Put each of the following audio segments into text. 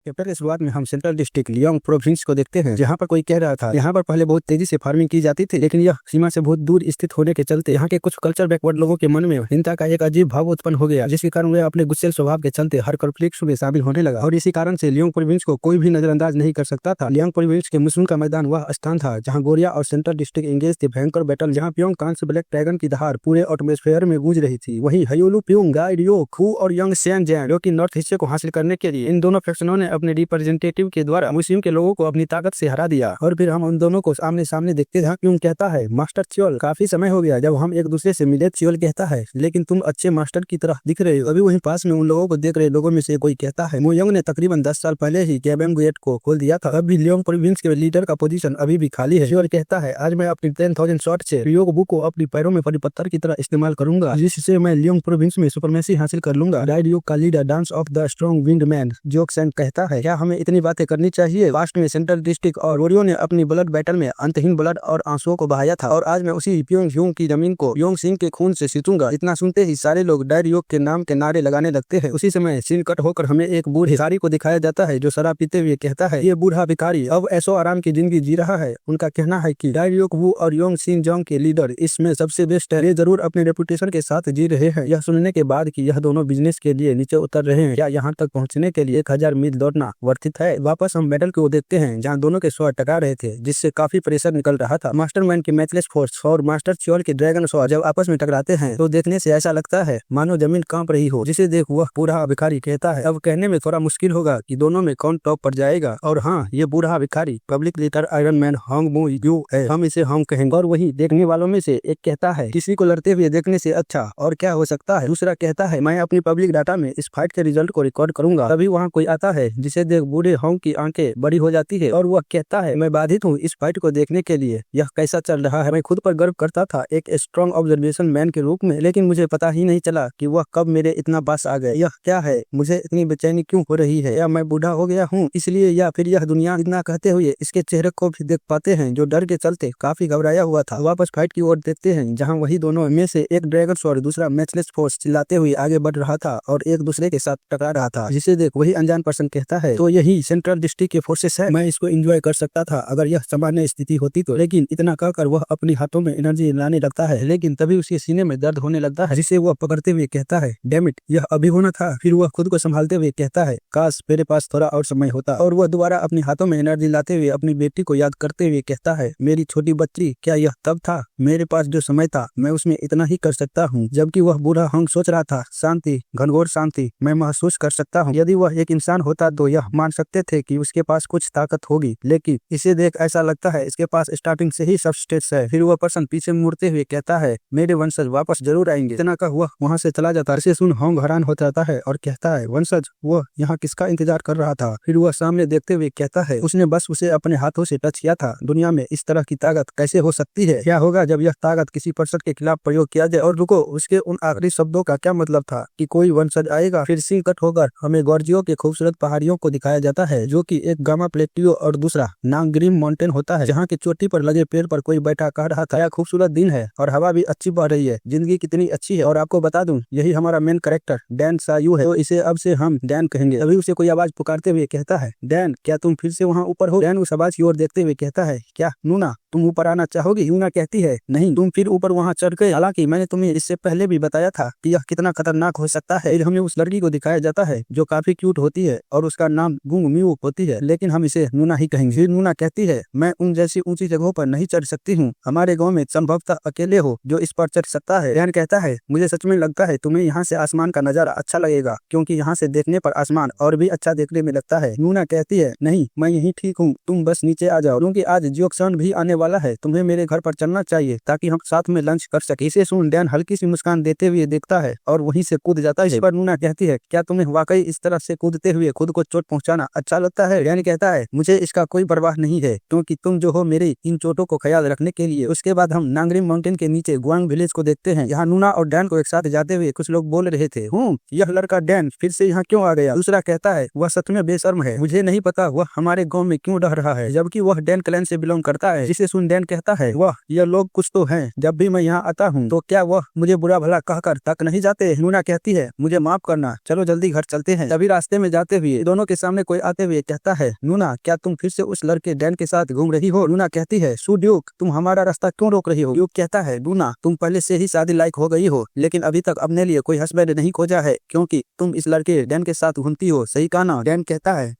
Chapter की शुरुआत में हम सेंट्रल डिस्ट्रिक्ट लियोंग प्रोविंस को देखते हैं, जहां पर कोई कह रहा था यहाँ पर पहले बहुत तेजी से फार्मिंग की जाती थी, लेकिन यह सीमा से बहुत दूर स्थित होने के चलते यहाँ के कुछ कल्चर बैकवर्ड लोगों के मन में हिंसा का एक अजीब भाव उत्पन्न हो गया, जिसके कारण वे अपने गुस्सेल स्वभाव के चलते हर कॉन्फ्लिक्ट में शामिल होने लगा। और इसी कारण से लियोंग प्रोविंस को कोई भी नजरअंदाज नहीं कर सकता था। लियोंग प्रोविंस के मुसुन का मैदान वह स्थान था जहाँ गोरिया और सेंट्रल डिस्ट्रिक्ट एंगेज थे भयंकर बैटल, जहाँ प्योंग कांस ब्लैक ड्रैगन की दहाड़ पूरे एटमॉस्फेयर में गूंज रही थी। वहीं हयोलू प्योंग, गाई रियो, खू और यंग सेन जैन, जो कि नॉर्थ हिस्से को हासिल करने के लिए इन दोनों फैक्शनों ने अपने रिप्रेजेंटेटिव के द्वारा मुस्लिम के लोगों को अपनी ताकत से हरा दिया। और फिर हम उन दोनों को आमने सामने देखते हैं। प्योंग कहता है, मास्टर च्योल, काफी समय हो गया जब हम एक दूसरे से मिले। च्योल कहता है, लेकिन तुम अच्छे मास्टर की तरह दिख रहे हो। अभी वहीं पास में उन लोगों को देख रहे लोगों में से कोई कहता है, मोयोंग ने तकरीबन 10 साल पहले ही कैबेंग गेट को खोल दिया था। अभी लियोंग प्रोविंस के लीडर का पोजीशन अभी भी खाली है। च्योल कहता है, आज मैं अपनी 10,000 शॉट से रियोग बू को अपनी पैरों में पत्थर की तरह इस्तेमाल करूंगा, जिससे मैं लियोंग प्रोविंस में सुपरमेसी हासिल कर लूंगा। रियो का leader dance of the strong wind man जोक्सेन कहता है, क्या हमें इतनी बातें करनी चाहिए? पास्ट में सेंट्रल डिस्ट्रिक्ट और गोरियो ने अपनी ब्लड बैटल में अंतहीन ब्लड और आंसुओं को बहाया था, और आज मैं उसी प्योंग ह्यूंग की जमीन को योंग सिंह के खून से सींचूंगा। इतना सुनते ही सारे लोग डायरियोक के नाम के नारे लगाने लगते हैं। उसी समय सीन कट होकर हमें एक बूढ़े भिखारी को दिखाया जाता है, जो शराब पीते हुए कहता है, ये बूढ़ा भिखारी अब ऐशो आराम की जिंदगी जी रहा है। उनका कहना है कि डायरियोक वू और योंग सिंह जोंग के लीडर इसमें सबसे बेस्ट है। ये जरूर अपने रेपुटेशन के साथ जी रहे हैं। यह सुनने के बाद कि यह दोनों बिजनेस के लिए नीचे उतर रहे हैं, क्या यहाँ तक पहुँचने के लिए 1000 मील दौड़ना वर्थित है? वापस हम बैटल को देखते हैं, जहाँ दोनों के स्वॉर्ड टकरा रहे थे, जिससे काफी प्रेशर निकल रहा था। मास्टरमाइंड की मैचलेस फोर्स और मास्टर च्योल के ड्रैगन स्वॉर्ड जब आपस में टकराते हैं तो देखने से ऐसा लगता है मानो जमीन कांप रही हो, जिसे देख वह बूढ़ा भिखारी कहता है, अब कहने में थोड़ा मुश्किल होगा कि दोनों में कौन टॉप पर जाएगा। और हाँ, ये बूढ़ा भिखारी public leader iron man Hong मू यू है, हम इसे होंग कहेंगे। और वही देखने वालों में से एक कहता है, किसी को लड़ते हुए देखने से अच्छा और क्या हो सकता है। दूसरा कहता है, मैं अपनी पब्लिक डाटा में इस फाइट के रिजल्ट को रिकॉर्ड करूंगा। तभी वहाँ कोई आता है, जिसे देख बूढ़े होंग की आंखें बड़ी हो जाती है, और वह कहता है, मैं बाधित हूँ इस फाइट को देखने के लिए। यह कैसा चल रहा है? मैं खुद पर गर्व करता था एक स्ट्रॉन्ग ऑब्जर्वेशन मैन के रूप में, लेकिन मुझे पता ही नहीं चला कि वह कब मेरे इतना पास आ गए। यह क्या है? मुझे इतनी बेचैनी क्यों हो रही है? या मैं बूढ़ा हो गया हूँ इसलिए, या फिर यह दुनिया? इतना कहते हुए इसके चेहरे को भी देख पाते हैं, जो डर के चलते काफी घबराया हुआ था। वापस फाइट की ओर देखते हैं, जहाँ वही दोनों में से एक ड्रैगन स्वॉर्ड दूसरा मैचलेस फोर्स चिल्लाते हुए आगे बढ़ रहा था और एक दूसरे के साथ टकरा रहा था, जिसे देख वही अनजान पर्सन कहता है, तो यही सेंट्रल डिस्ट्रिक्ट के फोर्सेस है। मैं इसको एंजॉय कर सकता था अगर यह सामान्य स्थिति होती तो। लेकिन इतना कहकर वह अपनी हाथों में एनर्जी लाने लगता है, लेकिन तभी उसके सीने में दर्द होने लगता है, जिसे वह पकड़ते हुए कहता है, डैम इट, यह अभी होना था। फिर वह खुद को संभालते हुए कहता है, काश मेरे पास थोड़ा और समय होता। और वह दोबारा अपनी हाथों में एनर्जी लाते हुए अपनी बेटी को याद करते हुए कहता है, मेरी छोटी बच्ची, क्या यह तब था? मेरे पास जो समय था मैं उसमें इतना ही कर सकता हूँ। जबकि वह बूढ़ा होंग सोच रहा था, शांति, घनघोर शांति मैं महसूस कर सकता हूँ। यदि वह एक इंसान होता तो यह मान सकते थे कि उसके पास कुछ ताकत होगी, लेकिन इसे देख ऐसा लगता है इसके पास स्टार्टिंग से ही सबस्टेट है। फिर वह पर्सन पीछे मुड़ते हुए कहता है, मेरे वंशज वापस जरूर आएंगे। इतना कह वह वहाँ से चला जाता है। इसे सुन होंग हैरान हो जाता है और कहता है, वंशज? वह यहाँ किसका इंतजार कर रहा था? फिर वह सामने देखते हुए कहता है, उसने बस उसे अपने हाथों से टच किया था। दुनिया में इस तरह की ताकत कैसे हो सकती है? क्या होगा जब यह ताकत किसी पर्सन के खिलाफ प्रयोग किया जाए? और रुको, उसके उन आखिरी शब्दों का क्या मतलब था कि कोई वंशज आएगा? फिर सीन कट होकर हमें गॉर्जियो के खूबसूरत पहाड़ियों को दिखाया जाता है, जो कि एक गामा प्लेटियो और दूसरा नांगग्रिम माउंटेन होता है, जहाँ की चोटी पर लगे पेड़ पर कोई बैठा कह रहा था, खूबसूरत दिन है और हवा भी अच्छी बह रही है, जिंदगी कितनी अच्छी है। और आपको बता दूं, यही हमारा मेन कैरेक्टर डैन सायू है, तो इसे अब से हम डैन कहेंगे। अभी उसे कोई आवाज पुकारते हुए कहता है, डैन, क्या तुम फिर से वहाँ ऊपर हो? डैन उस आवाज की ओर देखते हुए कहता है, क्या नूना, तुम ऊपर आना चाहोगी? यूना कहती है, नहीं, तुम फिर ऊपर वहाँ चढ़ गए। हालांकि मैंने तुम्हें इससे पहले भी बताया था कि यह कितना खतरनाक हो सकता है। हमें उस लड़की को दिखाया जाता है जो काफी क्यूट होती है और उसका नाम गुंग म्यू होती है, लेकिन हम इसे नूना ही कहेंगे। फिर नूना कहती है, मैं उन जैसी ऊंची जगहों पर नहीं चढ़ सकती हूँ। हमारे गाँव में संभवतः अकेले हो जो इस पर चढ़ सकता है। डैन कहता है, मुझे सच में लगता है तुम्हें यहाँ से आसमान का नजारा अच्छा लगेगा, क्योंकि यहाँ से देखने पर आसमान और भी अच्छा देखने में लगता है। नूना कहती है, नहीं, मैं यही ठीक हूँ, तुम बस नीचे आ जाओ, क्योंकि आज जियोक्सन भी आने वाला है। तुम्हें मेरे घर पर चलना चाहिए ताकि हम साथ में लंच कर सके। इसे सुन डैन हल्की सी मुस्कान देते हुए देखता है और वहीं से कूद जाता है। इस पर नूना कहती है, क्या तुम्हें वाकई इस तरह से कूदते हुए खुद को चोट पहुंचाना अच्छा लगता है? डैन कहता है, मुझे इसका कोई परवाह नहीं है, क्योंकि तुम जो हो मेरे इन चोटों को ख्याल रखने के लिए। उसके बाद हम नांगरिम माउंटेन के नीचे गुआंग विलेज को देखते हैं। यहाँ नूना और डैन को एक साथ जाते हुए कुछ लोग बोल रहे थे, यह लड़का डैन फिर से यहाँ क्यों आ गया? दूसरा कहता है, वह सच में बेशर्म है, मुझे नहीं पता वह हमारे गाँव में क्यों रह रहा है, जबकि वह डैन क्लैन से बिलोंग करता है। जिसे सुन डैन कहता है, वह यह लोग कुछ तो हैं, जब भी मैं यहाँ आता हूँ तो क्या वह मुझे बुरा भला कहकर तक नहीं जाते। नूना कहती है, मुझे माफ करना, चलो जल्दी घर चलते हैं। तभी रास्ते में जाते हुए दोनों के सामने कोई आते हुए कहता है, नूना क्या तुम फिर से उस लड़के डैन के साथ घूम रही हो। नूना कहती है, सू ड्यूक तुम हमारा रास्ता क्यों रोक रही हो। ड्यूक कहता है, नूना तुम पहले से ही शादी लायक हो गई हो, लेकिन अभी तक अपने लिए कोई हस्बैंड नहीं खोजा है, क्योंकि तुम इस लड़के डैन के साथ घूमती हो, सही कहा ना। डैन कहता है,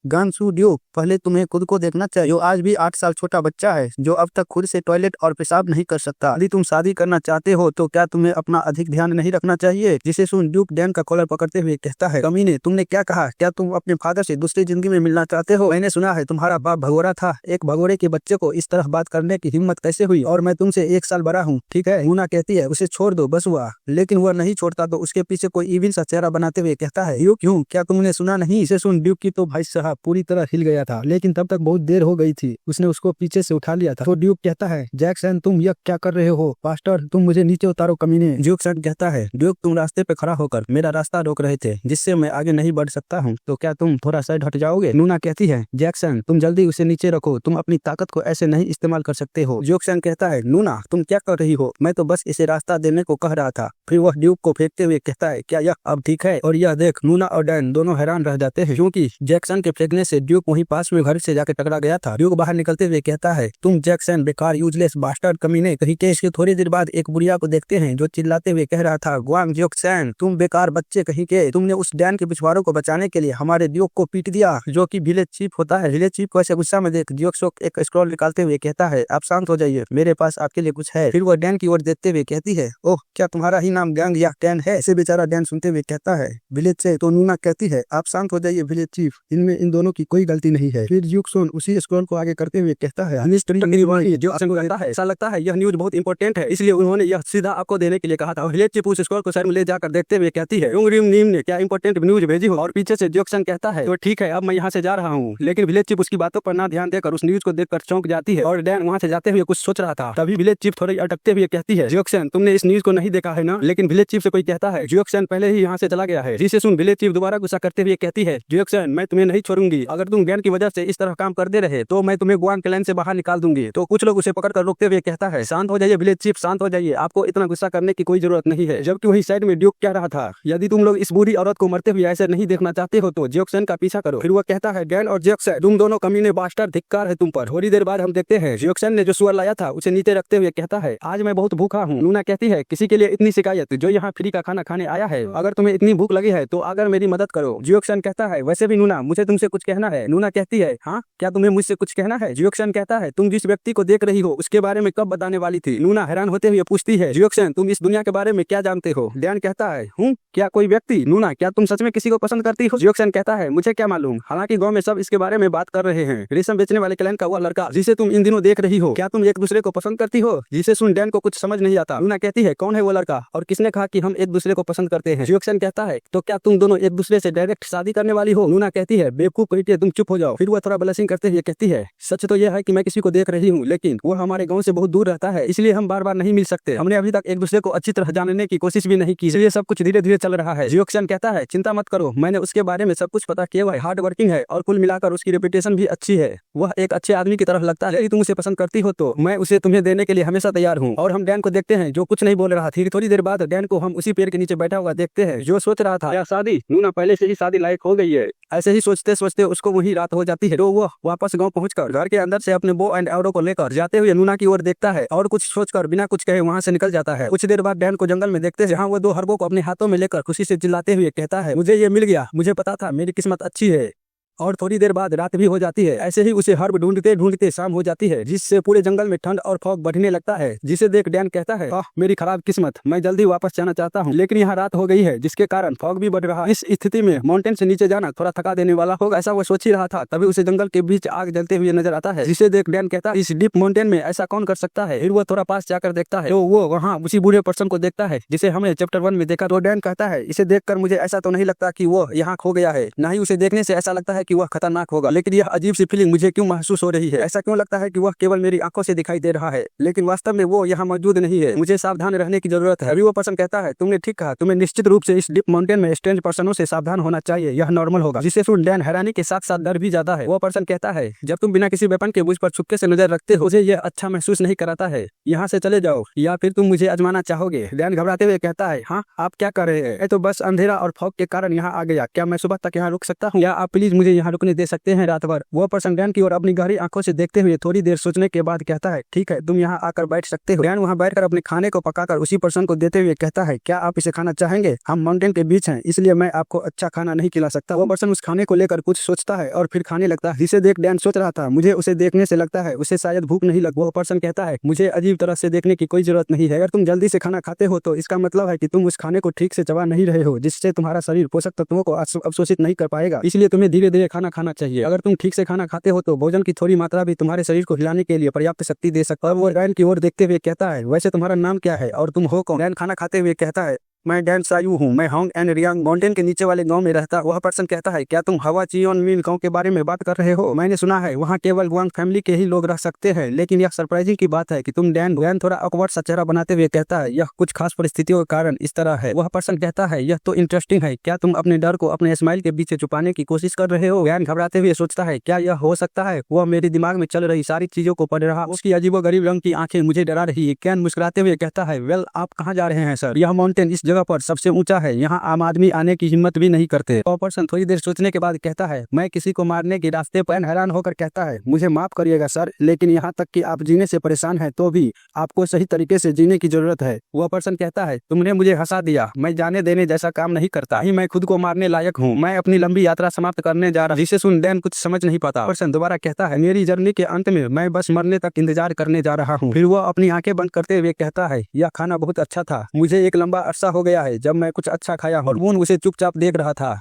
गानसू ड्यूक पहले तुम्हें खुद को देखना चाहिए, जो आज भी 8 साल छोटा बच्चा है, जो अब तक खुद से टॉयलेट और पेशाब नहीं कर सकता। यदि तुम शादी करना चाहते हो तो क्या तुम्हें अपना अधिक ध्यान नहीं रखना चाहिए। जिसे सुन ड्यूक डैन का कॉलर पकड़ते हुए कहता है, कमीने तुमने क्या कहा, क्या तुम अपने फादर से दूसरी जिंदगी में मिलना चाहते हो। मैंने सुना है तुम्हारा बाप भगोड़ा था, एक भगोड़े के बच्चे को इस तरह बात करने की हिम्मत कैसे हुई, और मैं तुमसे 1 साल बड़ा हूँ, ठीक है। नूना कहती है, उसे छोड़ दो बस हुआ, लेकिन वह नहीं छोड़ता तो उसके पीछे कोई इविल सा चेहरा बनाते हुए कहता है, क्यों क्या तुमने सुना नहीं। इसे सुन ड्यूक की तो भाई साहब पूरी तरह हिल गया था, लेकिन तब तक बहुत देर हो गई थी, उसने उसको पीछे से उठा लिया था। तो ड्यूक कहता है, जैक्सन तुम यह क्या कर रहे हो, पास्टर तुम मुझे नीचे उतारो कमीने। जैक्सन कहता है, ड्यूक तुम रास्ते पे खड़ा होकर मेरा रास्ता रोक रहे थे, जिससे मैं आगे नहीं बढ़ सकता हूँ, तो क्या तुम थोड़ा साइड हट जाओगे। नूना कहती है, जैक्सन तुम जल्दी उसे नीचे रखो, तुम अपनी ताकत को ऐसे नहीं इस्तेमाल कर सकते हो। जैक्सन कहता है, नूना तुम क्या कर रही हो, मैं तो बस इसे रास्ता देने को कह रहा था। फिर वह ड्यूक को फेंकते हुए कहता है, क्या यह अब ठीक है। और यह देख नूना और डैन दोनों हैरान रह जाते हैं, क्योंकि जैक्सन के फेंकने से ड्यूक वहीं पास में घर से जाकर टकरा गया था। ड्यूक बाहर निकलते हुए कहता है, तुम जैक्सन बेकार यूजलेस बास्टर्ड कमीने कहीं के। इसके थोड़ी देर बाद एक बुढ़िया को देखते हैं जो चिल्लाते हुए कह रहा था, ग्वांग जैक्सन तुम बेकार बच्चे कहीं के, तुमने उस डैन के पिछवाड़ों को बचाने के लिए हमारे ड्यूक को पीट दिया, जो कि विलेज चीफ होता है। विलेज चीफ को ऐसे गुस्सा में देख ड्यूक एक स्क्रॉल निकालते हुए कहता है, आप शांत हो जाइए, मेरे पास आपके लिए कुछ है। फिर वह डैन की ओर देखते हुए कहती है, ओह क्या तुम्हारा ही नाम गैंग या डैन है। इसे बेचारा डैन सुनते हुए कहता है, विलेज से। तो नूना कहती है, आप शांत हो जाइए विलेज चीफ, इनमें इन दोनों की कोई गलती नहीं है। फिर ड्यूक उसी स्क्रॉल को आगे करते हुए कहता है, जो ऐसा लगता है यह न्यूज बहुत इंपॉर्टेंट है, इसलिए उन्होंने यह सीधा आपको देने के लिए कहा था। विलेज चीफ उस स्क्रॉल को सर में ले जाकर देखते हुए कहती है, नीम ने क्या इंपॉर्टेंट न्यूज भेजी हो। और पीछे से जैक्सन कहता है, तो ठीक है अब मैं यहाँ से जा रहा हूँ। लेकिन विलेज चीफ उसकी बातों पर ना ध्यान देकर उस न्यूज को देखकर चौंक जाती है, और डैन वहाँ से जाते हुए कुछ सोच रहा था। तभी विलेज चीफ थोड़ी अटकते हुए कहती है, जैक्सन तुमने इस न्यूज को नहीं देखा है ना। लेकिन विलेज चीफ से कोई कहता है, जैक्सन पहले ही यहाँ से चला गया है। जिसे सुन विलेज चीफ दोबारा गुस्सा करते हुए कहती है, जैक्सन मैं तुम्हें नहीं छोड़ूंगी, अगर तुम डैन की वजह से इस तरह काम करते रहे तो मैं तुम्हें ग्वांग क्लैन से बाहर निकाल दूंगी। तो कुछ लोग उसे पकड़कर रोकते हुए कहता है, शांत हो जाइए विलेज चीफ, शांत हो जाइए, आपको इतना गुस्सा करने की कोई जरूरत नहीं है। जबकि वही साइड में ड्यूक कह रहा था, यदि तुम लोग इस बुरी औरत को मरते हुए ऐसे नहीं देखना चाहते हो तो जैक्सन का पीछा करो। फिर वो कहता है, डैन और जैक्सन तुम दोनों कमीने बास्टर्ड, धिक्कार है तुम पर। थोड़ी देर बाद हम देखते हैं जैक्सन ने जो सुअर लाया था उसे नीचे रखते हुए कहता है, आज मैं बहुत भूखा हूँ। नूना कहती है, किसी के लिए इतनी शिकायत जो यहाँ फ्री का खाना खाने आया है, अगर तुम्हें इतनी भूख लगी है तो अगर मेरी मदद करो। जैक्सन कहता है, वैसे भी नूना मुझे तुमसे कुछ कहना है। नूना कहती है, हाँ क्या तुम्हें मुझसे कुछ कहना है। जैक्सन कहता है, तुम जिस व्यक्ति को देख रही हो उसके बारे में कब बताने वाली थी। नूना हैरान होते हुए पूछती है, जैक्सन तुम इस दुनिया के बारे में क्या जानते हो। डैन कहता है, क्या कोई व्यक्ति। नूना क्या तुम सच में किसी को पसंद करती हो। जैक्सन कहता है, मुझे क्या मालूम, हालांकि गांव में सब इसके बारे में बात कर रहे हैं। रेशम बेचने वाले क्लैन का वो लड़का जिसे तुम इन दिनों देख रही हो, क्या तुम एक दूसरे को पसंद करती हो। जिसे सुन डैन को कुछ समझ नहीं आता। नूना कहती है, कौन है वो लड़का और किसने कहा कि हम एक दूसरे को पसंद करते हैं। जैक्सन कहता है, तो क्या तुम दोनों एक दूसरे से डायरेक्ट शादी करने वाली हो। नूना कहती है, बेवकूफ बेटे तुम चुप हो जाओ। फिर वो थोड़ा ब्लशिंग करते हुए कहती है, सच तो यह है कि मैं किसी को देख रही हूँ, लेकिन वो हमारे गाँव से बहुत दूर रहता है, इसलिए हम बार बार नहीं मिल सकते। हमने अभी तक एक दूसरे को अच्छी तरह जानने की कोशिश भी नहीं की, इसलिए सब कुछ धीरे धीरे चल रहा है। जैक्सन कहता है, चिंता मत करो, मैंने उसके बारे में सब कुछ पता किया है, हार्ड वर्किंग है और कुल मिलाकर उसकी रेपुटेशन भी अच्छी है। वह एक अच्छे आदमी की तरह लगता है। यदि तुम उसे पसंद करती हो तो मैं उसे तुम्हें देने के लिए हमेशा तैयार हूँ। और हम डैन को देखते हैं जो कुछ नहीं बोल रहा थी। थोड़ी देर बाद डैन को हम उसी पेड़ के नीचे बैठा हुआ देखते हैं, जो सोच रहा था, या शादी नूना पहले से ही शादी लायक हो गई है। ऐसे ही सोचते सोचते उसको वही रात हो जाती है। तो वो वापस गांव पहुंचकर घर के अंदर से अपने बो एंड एरो को लेकर जाते हुए नूना की ओर देखता है और कुछ सोचकर बिना कुछ कहे वहां से निकल जाता है। कुछ देर बाद डैन को जंगल में देखते हैं, जहां वो 2 हरबों को अपने हाथों में लेकर खुशी से चिल्लाते हुए कहता है, मुझे ये मिल गया, मुझे पता था मेरी किस्मत अच्छी है। और थोड़ी देर बाद रात भी हो जाती है। ऐसे ही उसे हर्ब ढूंढते ढूंढते शाम हो जाती है, जिससे पूरे जंगल में ठंड और फॉग बढ़ने लगता है। जिसे देख डैन कहता है, आह मेरी खराब किस्मत, मैं जल्दी वापस जाना चाहता हूँ, लेकिन यहाँ रात हो गई है जिसके कारण फॉग भी बढ़ रहा है। इस स्थिति में माउंटेन से नीचे जाना थोड़ा थका देने वाला होगा, ऐसा वो सोच ही रहा था। तभी उसे जंगल के बीच आग जलते हुए नजर आता है, जिसे देख डैन कहता है, इस डीप माउंटेन में ऐसा कौन कर सकता है। फिर वो थोड़ा पास जाकर देखता है तो वो वहाँ उसी बूढ़े पर्सन को देखता है जिसे हमें चैप्टर 1 में देखा। तो डैन कहता है, इसे देखकर मुझे ऐसा तो नहीं लगता कि वो यहाँ खो गया है, न ही उसे देखने से ऐसा लगता है कि वह खतरनाक होगा, लेकिन यह अजीब सी फीलिंग मुझे क्यों महसूस हो रही है। ऐसा क्यों लगता है कि वह केवल मेरी आंखों से दिखाई दे रहा है, लेकिन वास्तव में वो यहाँ मौजूद नहीं है। मुझे सावधान रहने की जरूरत है। अभी वो पर्सन कहता है, तुमने ठीक कहा, तुम्हें निश्चित रूप से इस डीप माउंटेन में स्ट्रेंज पर्सनों से सावधान होना चाहिए, यह नॉर्मल होगा। जिसे सुन डैन हैरानी के साथ साथ डर भी ज्यादा है। वो पर्सन कहता है, जब तुम बिना किसी वेपन के मुझ पर छुपके से नजर रखते हो, मुझे यह अच्छा महसूस नहीं कराता है। यहाँ से चले जाओ, या फिर तुम मुझे आजमाना चाहोगे। डैन घबराते हुए कहता है, हाँ आप क्या कर रहे हैं? तो बस अंधेरा और फॉग के कारण यहाँ आ गया। क्या मैं सुबह तक यहाँ रुक सकता हूँ, या आप प्लीज मुझे यहाँ रुकने दे सकते हैं रात भर? वो पर्सन डैन की ओर अपनी गहरी आंखों से देखते हुए थोड़ी देर सोचने के बाद कहता है, ठीक है, तुम यहाँ आकर बैठ सकते हो। डैन वहाँ बैठकर अपने खाने को पकाकर उसी पर्सन को देते हुए कहता है, क्या आप इसे खाना चाहेंगे? हम माउंटेन के बीच हैं, इसलिए मैं आपको अच्छा खाना नहीं खिला सकता। वो पर्सन उस खाने को लेकर कुछ सोचता है और फिर खाने लगता है। जिसे देख डैन सोच रहा था, मुझे उसे देखने से लगता है उसे शायद भूख नहीं लग। वो पर्सन कहता है, मुझे अजीब तरह से देखने की कोई जरूरत नहीं है। अगर तुम जल्दी से खाना खाते हो तो इसका मतलब है कि तुम उस खाने को ठीक से चबा नहीं रहे हो, जिससे तुम्हारा शरीर पोषक तत्वों को अवशोषित नहीं कर पाएगा। इसलिए तुम्हें धीरे धीरे खाना खाना चाहिए। अगर तुम ठीक से खाना खाते हो तो भोजन की थोड़ी मात्रा भी तुम्हारे शरीर को हिलाने के लिए पर्याप्त शक्ति दे सकता है। वो डैन की ओर देखते हुए कहता है, वैसे तुम्हारा नाम क्या है और तुम हो कौन? डैन खाना खाते हुए कहता है, मैं डैन सायू हूँ, मैं होंग एंड रियांग माउंटेन के नीचे वाले गांव में रहता। वह पर्सन कहता है, क्या तुम हवा चियोन मिन गांव के बारे में बात कर रहे हो? मैंने सुना है वहाँ केवल वांग फैमिली के ही लोग रह सकते हैं, लेकिन यह सरप्राइजिंग की बात है कि तुम डैन थोड़ा ऑकवर्ड सा चेहरा बनाते हुए कहता है, यह कुछ खास परिस्थितियों के कारण इस तरह है। वह पर्सन कहता है, यह तो इंटरेस्टिंग है। क्या तुम अपने डर को अपने स्माइल के पीछे छुपाने की कोशिश कर रहे हो? डैन घबराते हुए सोचता है, क्या यह हो सकता है? वह मेरे दिमाग में चल रही सारी चीजों को पढ़ रहा। उसकी अजीबोगरीब रंग की आंखें मुझे डरा रही है। कैन मुस्कुराते हुए कहता है, वेल आप कहाँ जा रहे हैं सर? यह माउंटेन इस जगह पर सबसे ऊंचा है, यहाँ आम आदमी आने की हिम्मत भी नहीं करते। वो पर्सन थोड़ी देर सोचने के बाद कहता है, मैं किसी को मारने के रास्ते पर। हैरान होकर कहता है, मुझे माफ करिएगा सर, लेकिन यहाँ तक कि आप जीने से परेशान हैं तो भी आपको सही तरीके से जीने की जरूरत है। वह पर्सन कहता है, तुमने मुझे हंसा दिया, मैं जाने देने जैसा काम नहीं करता ही, मैं खुद को मारने लायक हूँ। मैं अपनी लंबी यात्रा समाप्त करने जा रहा। जिसे सुन डैन कुछ समझ नहीं पाता। पर्सन दोबारा कहता है, मेरी जर्नी के अंत में मैं बस मरने तक इंतजार करने जा रहा हूँ। फिर वह अपनी आंखें बंद करते हुए कहता है, यह खाना बहुत अच्छा था, मुझे एक लंबा अरसा हो गया है जब मैं कुछ अच्छा खाया हूँ। वून उसे चुपचाप देख रहा था।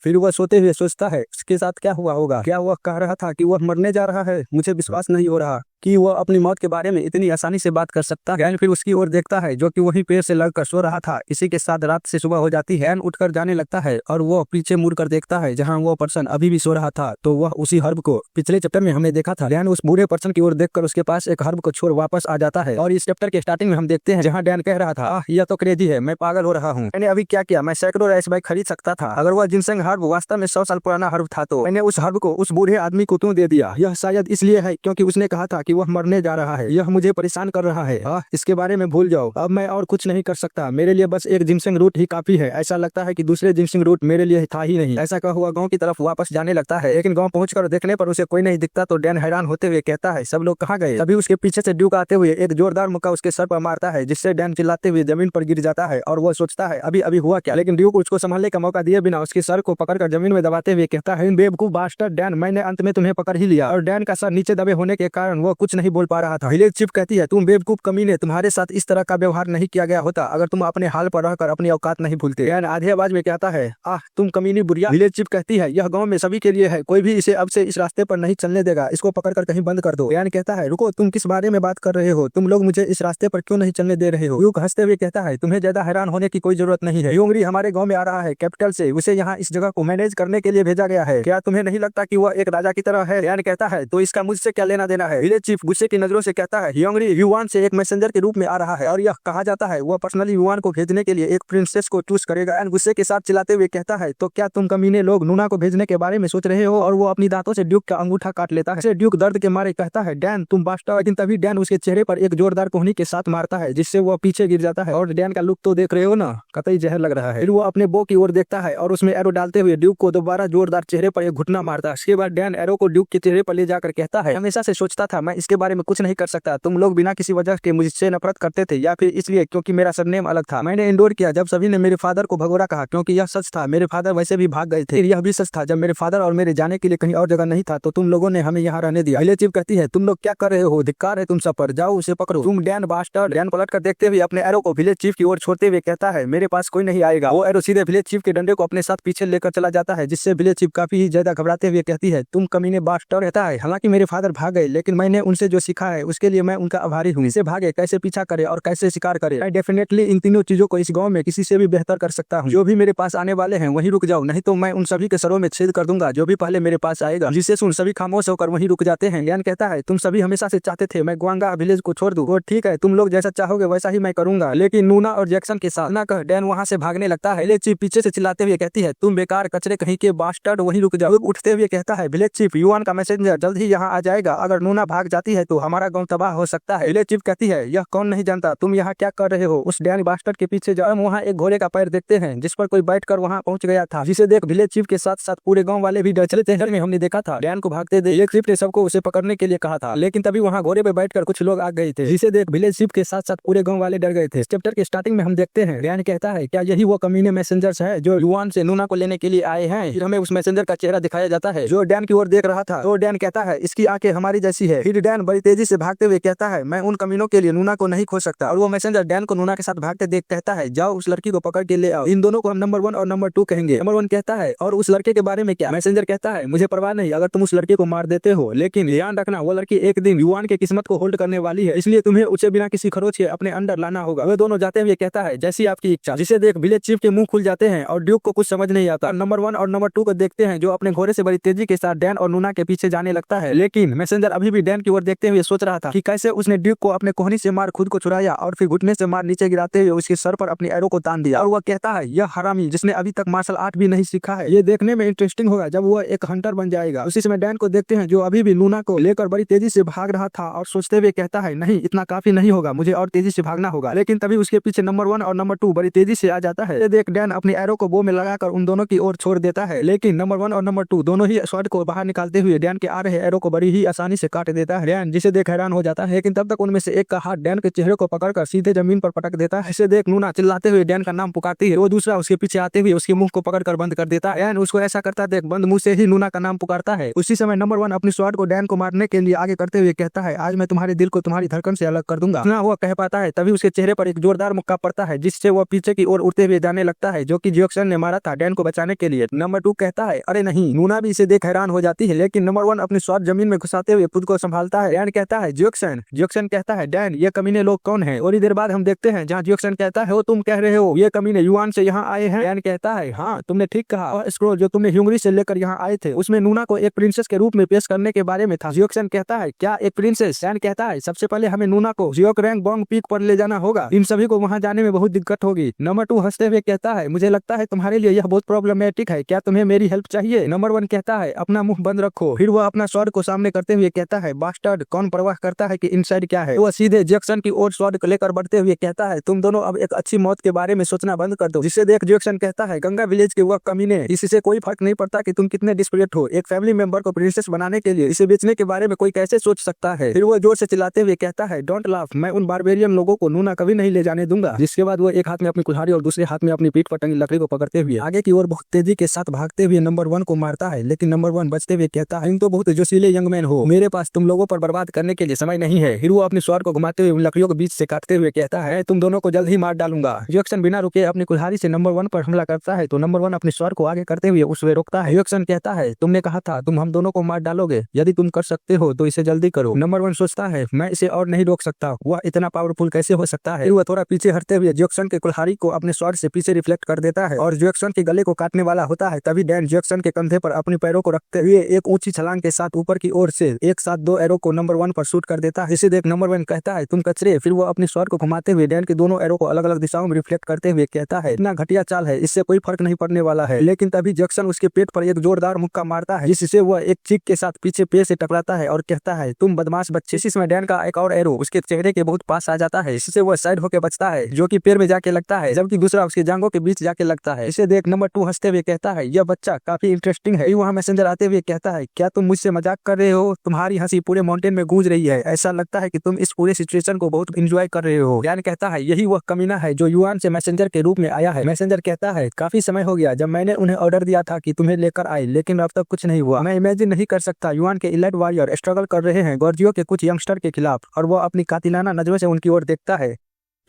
फिर वह सोते हुए सोचता है, उसके साथ क्या हुआ होगा? क्या वह कह रहा था कि वह मरने जा रहा है? मुझे विश्वास नहीं हो रहा कि वह अपनी मौत के बारे में इतनी आसानी से बात कर सकता है। फिर उसकी ओर देखता है जो कि वही पेड़ से लगकर सो रहा था। इसी के साथ रात से सुबह हो जाती है। उठकर जाने लगता है और वो पीछे मुड़कर देखता है जहां वो पर्सन अभी भी सो रहा था, तो वह उसी हर्ब को पिछले चैप्टर में हमने देखा था। डैन उस बूढ़े पर्सन की ओर देखकर उसके पास एक हर्ब को छोड़ वापस आ जाता है। और इस चैप्टर के स्टार्टिंग में हम देखते हैं जहाँ डैन कह रहा था, यह तो क्रेजी है, मैं पागल हो रहा हूँ, मैंने अभी क्या किया? मैं सैकड़ों राइस बाइक खरीद सकता था। अगर वह जिनसेंग हर्ब वास्तव में 100 साल पुराना हर्ब था तो मैंने उस हर्ब को उस बूढ़े आदमी को क्यों दे दिया? यह शायद इसलिए है क्योंकि उसने कहा था कि वह मरने जा रहा है। यह मुझे परेशान कर रहा है। इसके बारे में भूल जाओ, अब मैं और कुछ नहीं कर सकता। मेरे लिए बस एक जिनसेंग रूट ही काफी है। ऐसा लगता है कि दूसरे जिनसेंग रूट मेरे लिए था ही नहीं। ऐसा कहा हुआ गांव की तरफ वापस जाने लगता है, लेकिन गांव पहुंचकर देखने पर उसे कोई नहीं दिखता तो डैन हैरान होते हुए कहता है, सब लोग कहाँ गए? तभी उसके पीछे से ड्यूक आते हुए एक जोरदार मुक्का उसके सर पर मारता है, जिससे डैन चिल्लाते हुए जमीन पर गिर जाता है। और वह सोचता है अभी अभी हुआ क्या, लेकिन ड्यूक उसको संभालने का मौका दिए बिना उसके सर को पकड़कर जमीन में दबाते हुए कहता है, बेवकूफ बास्टर्ड डैन, मैंने अंत में तुम्हें पकड़ ही लिया। और डैन का सर नीचे दबे होने के कारण वो कुछ नहीं बोल पा रहा था। विलेज चीफ कहती है, तुम बेवकूफ कमीने, तुम्हारे साथ इस तरह का व्यवहार नहीं किया गया होता अगर तुम अपने हाल पर रहकर अपनी औकात नहीं भूलते। डैन आधी आवाज में कहता है, तुम कमीनी बुढ़िया। विलेज चीफ कहती है, यह गांव में सभी के लिए है, कोई भी इसे अब से इस रास्ते पर नहीं चलने देगा, इसको पकड़कर कहीं बंद कर दो। डैन कहता है, रुको, तुम किस बारे में बात कर रहे हो? तुम लोग मुझे इस रास्ते पर क्यों नहीं चलने दे रहे हो? ड्यूक हंसते हुए कहता है, तुम्हें ज्यादा हैरान होने की कोई जरूरत नहीं है। योंगरी हमारे गाँव में आ रहा है कैपिटल से, उसे यहाँ इस जगह को मैनेज करने के लिए भेजा गया है। क्या तुम्हें नहीं लगता कि वह एक राजा की तरह है? डैन कहता है, तो इसका मुझसे क्या लेना देना है? विलेज चीफ गुस्से की नजरों से कहता है, योंगरी युवान से एक मैसेंजर के रूप में आ रहा है और यह कहा जाता है वह पर्सनली युवान को भेजने के लिए एक प्रिंसेस को चूज करेगा। एंड गुस्से के साथ चिल्लाते हुए कहता है, तो क्या तुम कमीने लोग नूना को भेजने के बारे में सोच रहे हो? और वो अपनी दांतों से ड्यूक का अंगूठा काट लेता है। ड्यूक दर्द के मारे कहता है, डैन तुम बास्टर्ड। लेकिन तभी डैन उसके चेहरे पर एक जोरदार कोहनी के साथ मारता है, जिससे वह पीछे गिर जाता है। और डैन का लुक तो देख रहे हो ना, कतई जहर लग रहा है। फिर वो अपने बो की ओर देखता है और उसमें एरो डालते हुए ड्यूक को दोबारा जोरदार चेहरे पर एक घुटना मारता है। इसके बाद डैन एरो को ड्यूक के चेहरे पर ले जाकर कहता है, हमेशा से सोचता था मैं इसके बारे में कुछ नहीं कर सकता। तुम लोग बिना किसी वजह के मुझसे नफरत करते थे, या फिर इसलिए क्योंकि मेरा सरनेम अलग था। मैंने इंडोर किया जब सभी ने मेरे फादर को भगोड़ा कहा, क्योंकि यह सच था, मेरे फादर वैसे भी भाग गए थे। यह भी सच था, जब मेरे फादर और मेरे जाने के लिए कहीं और जगह नहीं था तो तुम लोगों ने हमें यहाँ रहने दिया। विलेज चीफ कहती है, तुम लोग क्या कर रहे हो? धिक्कार है तुम सब पर, जाओ उसे पकड़ो। तुम डैन बास्टर्ड। डैन पलट कर देखते हुए अपने एरो को विलेज चीफ की ओर छोड़ते हुए कहता है, मेरे पास कोई नहीं आएगा। वो एरो सीधे विलेज चीफ के डंडे को अपने साथ पीछे लेकर चला जाता है, जिससे विलेज चीफ काफी ही ज्यादा घबराते हुए कहती है, तुम कमीने बास्टर्ड। कहता है, हालांकि मेरे फादर भाग गए, लेकिन मैंने उनसे जो सीखा है उसके लिए मैं उनका आभारी हूँ। इसे भागे, कैसे पीछा करे और कैसे शिकार करे, मैं डेफिनेटली इन तीनों चीजों को इस गाँव में किसी से भी बेहतर कर सकता हूँ। जो भी मेरे पास आने वाले हैं वहीं रुक जाओ, नहीं तो मैं उन सभी के सरों में छेद कर दूंगा जो भी पहले मेरे पास आएगा। जिसे सुन सभी खामोश होकर वहीं रुक जाते हैं। डैन कहता है तुम सभी हमेशा से चाहते थे मैं ग्वांगा विलेज को छोड़ दूं। वो ठीक है, तुम लोग जैसा चाहोगे वैसा ही मैं करूंगा, लेकिन नूना और जैक्सन के साथ ना कह। डैन वहां से भागने लगता है। विलेज चीफ पीछे से चिल्लाते हुए कहती है तुम बेकार कचरे कहीं के बास्टर्ड, वहीं रुक जाओ। उठते हुए कहता है विलेज चीफ युआन का मैसेंजर जल्द ही यहाँ आ जाएगा, अगर नूना भाग जाती है तो हमारा गाँव तबाह हो सकता है। विलेज चीफ कहती है यह कौन नहीं जानता, तुम यहाँ क्या कर रहे हो। उस डैन बास्टर्ड के पीछे जाओ। हम वहाँ एक घोड़े का पैर देखते हैं जिस पर कोई बैठकर वहाँ पहुंच गया था, जिसे देख विलेज चीफ के साथ साथ पूरे गाँव वाले भी डर चले थे। में हमने देखा था डैन को भागते देख विलेज चीफ ने सबको उसे पकड़ने के लिए कहा था, लेकिन तभी वहाँ घोड़े पे बैठकर कुछ लोग आ गए थे, जिसे देख विलेज चीफ के साथ साथ पूरे गाँव वाले डर गए थे। चैप्टर के स्टार्टिंग में हम देखते हैं डैन कहता है क्या यही वो कमीने मैसेंजर्स है जो युआन से नूना को लेने के लिए आए हैं। फिर हमें उस मैसेंजर का चेहरा दिखाया जाता है जो डैन की ओर देख रहा था। तो डैन कहता है इसकी आंखें हमारी जैसी है। फिर डैन बड़ी तेजी से भागते हुए कहता है मैं उन कमीनों के लिए नूना को नहीं खो सकता। और वो मैसेंजर डैन को नूना के साथ भागते देख कहता है जाओ उस लड़की को पकड़ के ले आओ। इन दोनों को हम नंबर 1 और नंबर 2 कहेंगे। नंबर 1 कहता है और उस लड़के के बारे में क्या। मैसेंजर कहता है मुझे परवाह नहीं अगर तुम उस लड़के को मार देते हो, लेकिन ध्यान रखना वो लड़की एक दिन युआन के किस्मत को होल्ड करने वाली है, इसलिए तुम्हें उसे बिना किसी खरोच के अपने अंडर लाना होगा। वे दोनों जाते हुए कहता है जैसी आपकी इच्छा, जिसे देख विलेज चीफ के मुंह खुल जाते हैं और ड्यूक को कुछ समझ नहीं आता। नंबर 1 और नंबर 2 को देखते हैं जो अपने घोड़े से बड़ी तेजी के साथ डैन और नूना के पीछे जाने लगता है, लेकिन मैसेंजर अभी भी डैन की ओर देखते हुए सोच रहा था कि कैसे उसने ड्यूक को अपने कोहनी से मार खुद को छुड़ाया और फिर घुटने से मार नीचे गिराते हुए उसके सर पर अपनी एरो को तान दिया। और वह कहता है यह हरामी जिसने अभी तक मार्शल आर्ट भी नहीं सीखा है, ये देखने में इंटरेस्टिंग होगा जब वह एक हंटर बन जाएगा। उसी समय डैन को देखते हैं जो अभी भी नूना को लेकर बड़ी तेजी से भाग रहा था और सोचते हुए कहता है नहीं इतना काफी नहीं होगा, मुझे और तेजी से भागना होगा। लेकिन तभी उसके पीछे नंबर 1 और नंबर 2 बड़ी तेजी से आ जाता है। देख डैन अपनी एरो को बो में लगाकर उन दोनों की ओर छोड़ देता है, लेकिन नंबर 1 और नंबर 2 दोनों ही स्वॉर्ड को बाहर निकालते हुए डैन के आ रहे एरो को बड़ी ही आसानी से काट देता है। डैन जिसे देख हैरान हो जाता है, लेकिन तब तक उनमें से एक का हाथ डैन के चेहरे को पकड़कर सीधे जमीन पर पटक देता है। इसे देख नूना चिल्लाते हुए डैन का नाम पुकारती है। वो दूसरा उसके पीछे आते हुए उसके मुंह को पकड़कर बंद कर देता है। डैन उसको ऐसा करता देख बंद मुंह से ही नूना का नाम पुकारता है। उसी समय नंबर 1 अपनी स्वॉर्ड को डैन को मारने के लिए आगे करते हुए कहता है आज मैं तुम्हारे दिल को तुम्हारी धड़कन से अलग कर दूंगा। ना वो कह पाता है तभी उसके चेहरे पर एक जोरदार मुक्का पड़ता है जिससे वो पीछे की ओर उड़ते हुए जाने लगता है, जो कि जैक्सन ने मारा था डैन को बचाने के लिए। नंबर 2 कहता है अरे नहीं। नूना भी इसे देख हैरान हो जाती है, लेकिन नंबर 1 अपनी स्वॉर्ड जमीन में घुसाते हुए खुद को संभालता है। डैन कहता है जैक्सन। जैक्सन कहता है डैन ये कमीने लोग कौन है। थोड़ी देर बाद हम देखते हैं जहाँ जैक्सन कहता है वो तुम कह रहे हो ये कमीने युआन से यहाँ आए हैं। डैन कहता है हाँ तुमने ठीक कहा, और स्क्रोल जो तुमने ह्यूंगरी से लेकर यहाँ आए थे उसमें नूना को एक प्रिंसेस के रूप में पेश करने के बारे में था। जैक्सन कहता है क्या एक प्रिंसेस। डैन कहता है सबसे पहले हमें नूना को जियोकरैंग बोंग पीक पर ले जाना होगा, इन सभी को वहाँ जाने में बहुत दिक्कत होगी। नंबर 2 हंसते हुए कहता है मुझे लगता है तुम्हारे लिए यह बहुत प्रॉब्लमेटिक है, क्या तुम्हें मेरी हेल्प चाहिए। नंबर 1 कहता है अपना मुंह बंद रखो। फिर वह अपना स्वॉर्ड को सामने करते हुए कहता है बास्टर्ड कौन परवाह करता है कि इनसाइड क्या है। वह सीधे जैक्सन की ओर स्वॉर्ड को लेकर बढ़ते हुए कहता है तुम दोनों अब एक अच्छी मौत के बारे में सोचना बंद कर दो। जिसे देख जैक्सन कहता है गंगा विलेज के वह कमीने, इससे कोई फर्क नहीं पड़ता कि तुम कितने डिस्परेट हो, एक फैमिली मेंबर को प्रिंसेस बनाने के लिए इसे बेचने के बारे में कोई कैसे सोच सकता है। फिर वो जोर से चिल्लाते हुए कहता है डोंट लाफ, मैं उन बारबेरियन लोगों को नूना कभी नहीं ले जाने दूंगा। जिसके बाद वो एक हाथ में अपनी कुल्हाड़ी और दूसरे हाथ में अपनी पीठ पर टंगी लकड़ी को पकड़ते हुए आगे की ओर बहुत तेजी के साथ भागते हुए नंबर 1 को मारता है। लेकिन नंबर 1 बचते हुए कहता है तुम तो बहुत जोशीले यंग मैन हो, मेरे पास तुम लोगों पर बर्बाद करने के लिए समय नहीं है। फिर वो अपनी स्वॉर्ड को घुमाते हुए उन लकड़ियों के बीच से काटते हुए कहता है तुम दोनों को जल्द ही मार डालूंगा। जैक्सन बिना रुके अपनी कुल्हाड़ी से नंबर 1 पर हमला करता है, तो नंबर 1 अपनी स्वॉर्ड को आगे करते हुए उसे रोकता है। जैक्सन कहता है तुमने कहा था तुम हम दोनों को मार डालोगे, यदि तुम कर सकते हो तो इसे जल्दी करो। नंबर 1 सोचता है मैं इसे और नहीं रोक सकता, वह इतना पावरफुल कैसे हो सकता है। वह थोड़ा पीछे हटते हुए जैक्सन के कुल्हाड़ी को अपने स्वॉर्ड से पीछे रिफ्लेक्ट कर देता है और जैक्सन के गले को काटने वाला होता है। तभी डैन जैक्सन के कंधे पर अपने पैरों को रखते हुए एक ऊंची छलांग के साथ ऊपर की ओर से एक साथ 2 एरो को नंबर 1 पर शूट कर देता है। इसे देख नंबर 1 कहता है तुम कचरे। फिर वो अपनी स्वॉर्ड को घुमाते हुए डैन के दोनों एरो को अलग अलग दिशाओं में रिफ्लेक्ट करते हुए कहता है इतना घटिया चाल है, इससे कोई फर्क नहीं पड़ने वाला है। लेकिन तभी जैक्सन उसके पेट पर एक जोरदार मुक्का मारता है जिससे वह एक चीख के साथ पीछे पेड़ से टकराता है और कहता है तुम बदमाश बच्चे। इसी समय डैन का एक और एरो उसके चेहरे के बहुत पास आ जाता है, इससे वह साइड होकर बचता है जो कि पैर में जाके लगता है, जबकि दूसरा उसके जांघों के बीच जाके लगता है। इसे देख नंबर 2 हंसते हुए कहता है यह बच्चा काफी इंटरेस्टिंग है। वहाँ मैसेंजर आते हुए कहता है क्या तुम मुझसे मजाक कर रहे हो, तुम्हारी हंसी पूरे माउंटेन में गूंज रही है, ऐसा लगता है कि तुम इस पूरे सिचुएशन को बहुत एंजॉय कर रहे हो। डैन कहता है यही वह कमीना है जो युआन से मैसेंजर के रूप में आया है। मैसेंजर कहता है काफी समय हो गया जब मैंने उन्हें ऑर्डर दिया था कि तुम्हें लेकर आए, लेकिन अब तक कुछ नहीं हुआ। मैं इमेजिन नहीं कर सकता युआन के इलाइट वॉरियर स्ट्रगल कर रहे हैं गोर्जियो के कुछ यंगस्टर के खिलाफ, और वो अपनी कातिलाना नजरों से उनकी ओर देखता है।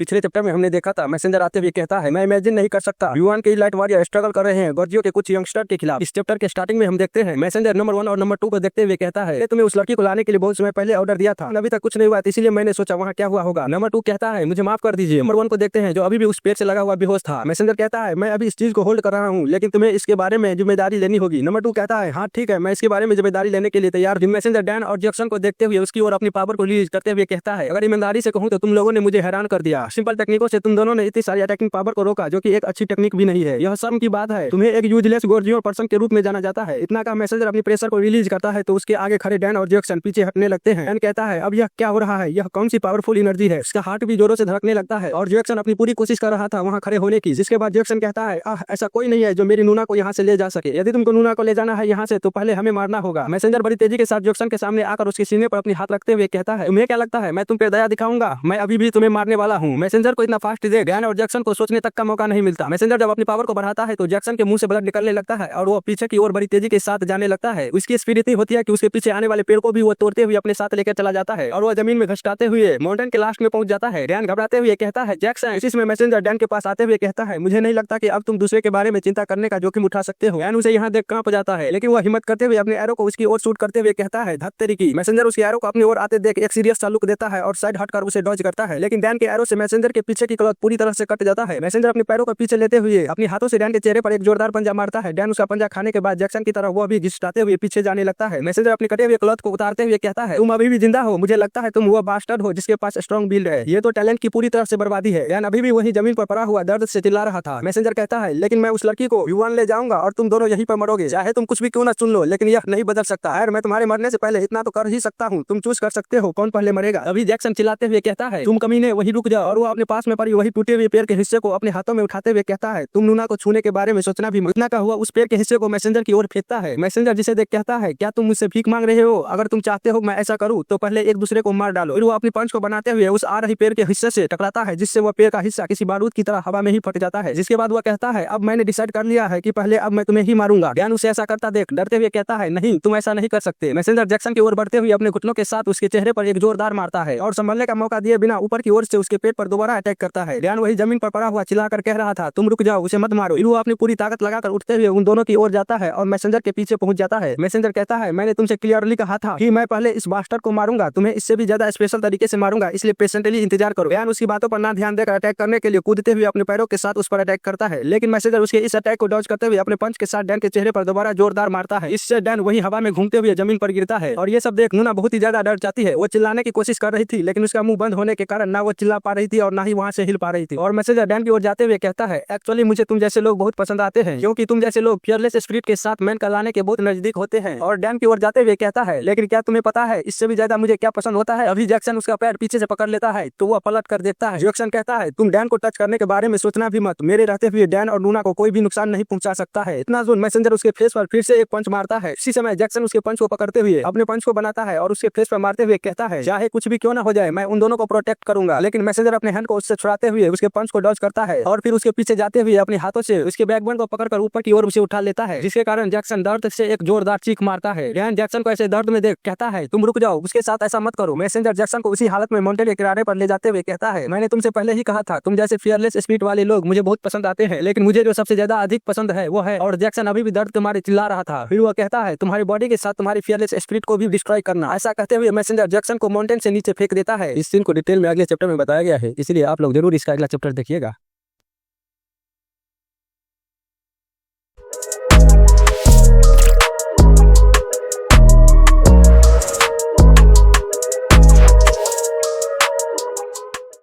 पिछले चैप्टर में हमने देखा था मैसेंजर आते हुए कहता है मैं इमेजिन नहीं कर सकता युवान के लाइट वॉरियर स्ट्रगल कर रहे हैं गर्जियों के कुछ यंगस्टर के खिलाफ। इस चैप्टर के स्टार्टिंग में हम देखते हैं मैसेंजर नंबर 1 और नंबर 2 को देखते हुए कहता है तुम्हें उस लड़की को लाने के लिए बहुत समय पहले ऑर्डर दिया था, अभी तक कुछ नहीं हुआ, इसीलिए मैंने सोचा वहाँ क्या हुआ होगा। नंबर 2 कहता है मुझे माफ कर दीजिए। नंबर 1 को देखते हैं जो अभी भी उस पेड़ से लगा हुआ बेहोश था। मैसेंजर कहता है मैं अभी इस चीज को होल्ड कर रहा हूँ लेकिन तुम्हें इसके बारे में जिम्मेदारी लेनी होगी। नंबर 2 कहता है हाँ ठीक है, मैं इसके बारे में जिम्मेदारी लेने के लिए तैयार हूं। मैसेंजर डैन और जैक्सन को देखते हुए उसकी ओर अपनी पावर को रिलीज करते हुए कहता है अगर ईमानदारी से कहूँ तो तुम लोगों ने मुझे हैरान कर दिया। सिंपल टेक्निकों से तुम दोनों ने इतनी सारी अटैकिंग पावर को रोका जो कि एक अच्छी टेक्निक भी नहीं है। यह शर्म की बात है, तुम्हें एक यूजलेस गोर्जियन पर्सन के रूप में जाना जाता है। इतना का मैसेंजर अपनी प्रेशर को रिलीज करता है तो उसके आगे खड़े डैन और जैक्सन पीछे हटने लगते हैं। डैन कहता है अब यह क्या हो रहा है, यह कौन सी पावरफुल एनर्जी है। उसका हार्ट भी जोरों से धड़कने लगता है और जैक्सन अपनी पूरी कोशिश कर रहा था वहाँ खड़े होने की। जिसके बाद जैक्सन कहता है ऐसा कोई नहीं है जो मेरी नूना को यहाँ से ले जा सके। यदि तुमको नूना को ले जाना है यहाँ से तो पहले हमें मारना होगा। मैसेंजर बड़ी तेजी के साथ जैक्सन के सामने आकर उसके सीने पर अपनी हाथ रखते हुए कहता है तुम्हें क्या लगता है मैं तुम पे दया दिखाऊंगा, मैं अभी भी तुम्हें मारने वाला हूँ। मैसेंजर को इतना फास्ट देख डैन और जैक्सन को सोचने तक का मौका नहीं मिलता। मैसेंजर जब अपनी पावर को बढ़ाता है तो जैक्सन के मुंह से ब्लड निकलने लगता है और वो पीछे की ओर बड़ी तेजी के साथ जाने लगता है। उसकी स्पीड इतनी होती है कि उसके पीछे आने वाले पेड़ को भी वो तोड़ते हुए अपने साथ लेकर चला जाता है और वो जमीन में घसटाते हुए माउंटेन के लास्ट में पहुंच जाता है। डैन घबराते हुए कहता है जैक्सन। इसमें मैसेंजर डैन के पास आते हुए कहता है मुझे नहीं लगता कि अब तुम दूसरे के बारे में चिंता करने का जोखिम उठा सकते हो। डैन उसे यहाँ देख कांप जाता है लेकिन वह हिम्मत करते हुए अपने एरो को उसकी ओर शूट करते हुए कहता है धत तेरी की। मैसेंजर उसके एरो को अपनी ओर आते देख एक सीरियस सा लुक देता है और साइड हटकर उसे डॉज करता है लेकिन डैन के एरो से मैसेंजर के पीछे की क्लॉथ पूरी तरह से कट जाता है। मैसेंजर अपने पैरों को पीछे लेते हुए अपने हाथों से डैन के चेहरे पर एक जोरदार पंजा मारता है। डैन उसका पंजा खाने के बाद जैक्सन की तरह वो भी घिसटाते हुए पीछे जाने लगता है। मैसेंजर अपने कटे हुए क्लॉथ को उतारते हुए कहता है तुम अभी भी जिंदा हो, मुझे लगता है तुम वो बास्टर्ड हो जिसके पास स्ट्रॉन्ग बिल्ड है, ये तो टैलेंट की पूरी तरह से बर्बादी है। डैन अभी भी वही जमीन पर पड़ा हुआ दर्द से चिल्ला रहा था। मैसेंजर कहता है लेकिन मैं उस लड़की को युवान ले जाऊंगा और तुम दोनों यहीं पर मरोगे, चाहे तुम कुछ भी क्यों ना चुन लो लेकिन यह नहीं बदल सकता। यार मैं तुम्हारे मरने से पहले इतना तो कर ही सकता हूँ, तुम चूज कर सकते हो कौन पहले मरेगा। अभी जैक्सन चिल्लाते हुए कहता है तुम कमीने वही रुक जाओ और वो अपने पास में पड़ी वही टूटे हुए पेड़ के हिस्से को अपने हाथों में उठाते हुए कहता है तुम नूना को छूने के बारे में सोचना भी मत। इतना का हुआ उस पेड़ के हिस्से को मैसेंजर की ओर फेंकता है। मैसेंजर जिसे देख कहता है क्या तुम मुझसे भीख मांग रहे हो, अगर तुम चाहते हो मैं ऐसा करूँ तो पहले एक दूसरे को मार डालो। फिर वो अपनी पंच को बनाते हुए उस आ रही पेड़ के हिस्से से टकराता है जिससे वो पेड़ का हिस्सा किसी बारूद की तरह हवा में ही फट जाता है। जिसके बाद वह कहता है अब मैंने डिसाइड कर लिया है कि पहले अब मैं तुम्हें ही मारूंगा। डैन उसे ऐसा करता देख डरते हुए कहता है नहीं तुम ऐसा नहीं कर सकते। मैसेंजर जैक्सन की ओर बढ़ते हुए अपने घुटनों के साथ उसके चेहरे पर एक जोरदार मारता है और संभलने का मौका दिए बिना ऊपर की ओर से उसके पेट पर दोबारा अटैक करता है। डैन वही जमीन पर पड़ा हुआ चिल्लाकर कह रहा था तुम रुक जाओ, उसे मत मारो। वो अपनी पूरी ताकत लगाकर उठते हुए उन दोनों की ओर जाता है और मैसेंजर के पीछे पहुंच जाता है। मैसेंजर कहता है मैंने तुमसे क्लियरली कहा था कि मैं पहले इस बास्टर्ड को मारूंगा, तुम्हें इससे भी ज्यादा स्पेशल तरीके से मारूंगा, इसलिए पेशेंटली इंतजार करो। डैन उसकी बातों पर ना ध्यान देकर अटैक करने के लिए कूदते हुए अपने पैरों के साथ उस पर अटैक करता है लेकिन मैसेंजर उसके इस अटैक को डॉज करते हुए अपने पंच के साथ डैन के चेहरे पर दोबारा जोरदार मारता है। इससे डैन वही हवा में घूमते हुए जमीन पर गिरता है और ये सब देख नूना बहुत ही ज्यादा डर जाती है। वो चिल्लाने की कोशिश कर रही थी लेकिन उसका मुंह बंद होने के कारण ना वो चिल्ला पा रही थी और ना ही वहां से हिल पा रही थी। और मैसेंजर डैन की ओर जाते हुए कहता है एक्चुअली मुझे तुम जैसे लोग बहुत पसंद आते हैं क्योंकि तुम जैसे लोग फियरलेस स्पिरिट के साथ मैन कहलाने के बहुत नजदीक होते हैं। और डैन की ओर जाते हुए कहता है लेकिन क्या तुम्हें पता है इससे भी ज्यादा मुझे क्या पसंद होता है। अभी जैक्सन उसका पैर पीछे से पकड़ लेता है तो वह पलट कर देखता है। जैक्सन कहता है तुम डैन को टच करने के बारे में सोचना भी मत, मेरे रहते हुए डैन और नूना को कोई भी नुकसान नहीं पहुंचा सकता है। इतना सुन मैसेंजर उसके फेस पर फिर से एक पंच मारता है। इसी समय जैक्सन उसके पंच को पकड़ते हुए अपने पंच को बनाता है और उसके फेस पर मारते हुए कहता है चाहे कुछ भी क्यों ना हो जाए मैं उन दोनों को प्रोटेक्ट करूंगा। लेकिन मैसेंजर अपने हैंड को उससे छुड़ाते हुए उसके पंच को डॉज करता है और फिर उसके पीछे जाते हुए अपने हाथों से उसके बैकबोन को पकड़कर ऊपर की ओर उसे उठा लेता है जिसके कारण जैक्सन दर्द से एक जोरदार चीख मारता है। डैन जैक्सन को ऐसे दर्द में देख कहता है तुम रुक जाओ, उसके साथ ऐसा मत करो। मैसेंजर जैक्सन को उसी हालत में माउंटेन के किनारे पर ले जाते हुए कहता है मैंने तुमसे पहले ही कहा था तुम जैसे फियरलेस स्पिरिट वाले लोग मुझे बहुत पसंद आते हैं लेकिन मुझे जो सबसे ज्यादा अधिक पसंद है वो है। और जैक्सन अभी भी दर्द के मारे चिल्ला रहा था। फिर वह कहता है तुम्हारी बॉडी के साथ तुम्हारी फियरलेस स्पिरिट को भी डिस्ट्रॉय करना। ऐसा कहते हुए मैसेंजर जैक्सन को माउंटेन से नीचे फेंक देता है। इस सीन को डिटेल में अगले चैप्टर में बताया गया है इसलिए आप लोग जरूर इसका अगला चैप्टर देखिएगा।